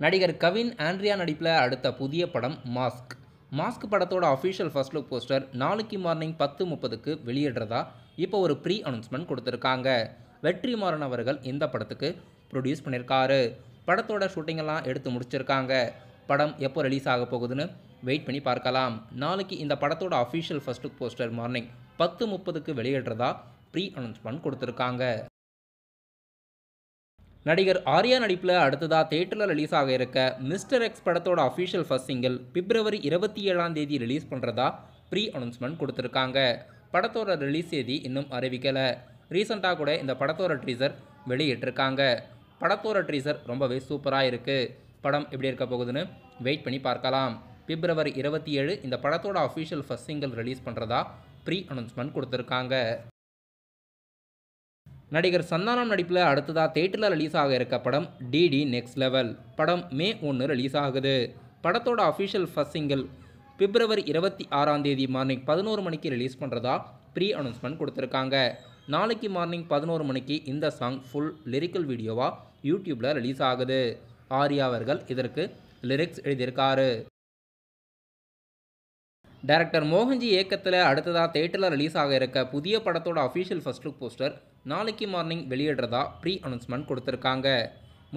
நடிகர் கவின் ஆண்ட்ரியா நடிப்பில் அடுத்த புதிய படம் மாஸ்க். மாஸ்க் படத்தோட அஃபிஷியல் ஃபர்ஸ்ட் லுக் போஸ்டர் நாளைக்கு மார்னிங் 10:30க்கு வெளியிடுறதா இப்போ ஒரு ப்ரீ அனௌன்ஸ்மெண்ட் கொடுத்துருக்காங்க. வெற்றிமாறன் அவர்கள் இந்த படத்துக்கு ப்ரொடியூஸ் பண்ணியிருக்காரு. படத்தோட ஷூட்டிங்கெல்லாம் எடுத்து முடிச்சிருக்காங்க. படம் எப்போ ரிலீஸ் ஆக போகுதுன்னு வெயிட் பண்ணி பார்க்கலாம். நாளைக்கு இந்த படத்தோட official first look poster morning 10:30க்கு வெளியிடுறதா ப்ரீ அனௌன்ஸ்மெண்ட் கொடுத்துருக்காங்க. நடிகர் ஆர்யா நடிப்பில் அடுத்ததாக தியேட்டரில் ரிலீஸ் ஆக இருக்க மிஸ்டர் எக்ஸ் படத்தோட official first single February 27 release பண்ணுறதா ப்ரீ அனௌன்ஸ்மெண்ட் கொடுத்துருக்காங்க. படத்தோட ரிலீஸ் தேதி இன்னும் அறிவிக்கலை. ரீசெண்டாக கூட இந்த படத்தோட ட்ரீசர் வெளியிட்டிருக்காங்க. படத்தோட ட்ரீசர் ரொம்பவே சூப்பராக இருக்குது. படம் எப்படி இருக்க போகுதுன்னு வெயிட் பண்ணி பார்க்கலாம். பிப்ரவரி 27 இந்த படத்தோட அஃபிஷியல் ஃபர்ஸ்ட் சிங்கிள் ரிலீஸ் பண்ணுறதா ப்ரீ அனௌன்ஸ்மெண்ட் கொடுத்துருக்காங்க. நடிகர் சந்தானம் நடிப்பில் அடுத்ததாக தியேட்டரில் ரிலீஸ் ஆக இருக்க படம் டிடி நெக்ஸ்ட் லெவல். படம் May 1 ரிலீஸ் ஆகுது. படத்தோட அஃபிஷியல் ஃபர்ஸ்ட் சிங்கிள் பிப்ரவரி 26 மார்னிங் 11 மணிக்கு ரிலீஸ் பண்ணுறதா ப்ரீ அனௌன்ஸ்மெண்ட் கொடுத்துருக்காங்க. நாளைக்கு மார்னிங் 11 மணிக்கு இந்த சாங் ஃபுல் லிரிக்கல் வீடியோவாக யூடியூப்பில் ரிலீஸ் ஆகுது. ஆர்யா அவர்கள் இதற்கு லிரிக்ஸ் எழுதியிருக்காரு. டைரக்டர் மோகன்ஜி இயக்கத்தில் அடுத்ததாக தியேட்டரில் ரிலீஸ் ஆக இருக்க புதிய படத்தோட அஃபிஷியல் ஃபர்ஸ்ட் லுக் போஸ்டர் நாளைக்கு மார்னிங் வெளியிடுறதா ப்ரீ அனௌன்ஸ்மெண்ட் கொடுத்துருக்காங்க.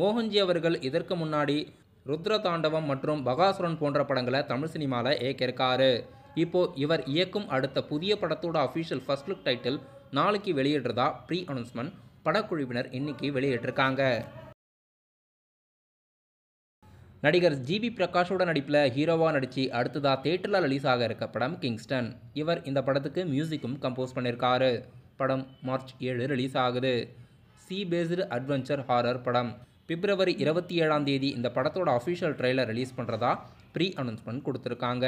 மோகன்ஜி அவர்கள் இதற்கு முன்னாடி ருத்ர தாண்டவம் மற்றும் பகாசுரன் போன்ற படங்களை தமிழ் சினிமாவில் இயக்கியிருக்காரு. இப்போது இவர் இயக்கும் அடுத்த புதிய படத்தோட அஃபிஷியல் ஃபர்ஸ்ட் லுக் டைட்டில் நாளைக்கு வெளியிடுறதா ப்ரீ அனௌன்ஸ்மெண்ட் படக்குழுவினர் இன்னைக்கு வெளியிட்டிருக்காங்க. நடிகர் ஜிவி பிரகாஷோட நடிப்பில் ஹீரோவாக நடித்து அடுத்ததாக தியேட்டரில் ரிலீஸ் ஆக இருக்க படம் கிங்ஸ்டன். இவர் இந்த படத்துக்கு மியூசிக்கும் கம்போஸ் பண்ணியிருக்காரு. படம் மார்ச் 7 ரிலீஸ் ஆகுது. சி பேஸ்டு அட்வென்ச்சர் ஹாரர் படம். பிப்ரவரி 27 இந்த படத்தோட அஃபிஷியல் ட்ரெய்லர் ரிலீஸ் பண்ணுறதா ப்ரீ அனௌன்ஸ்மெண்ட் கொடுத்துருக்காங்க.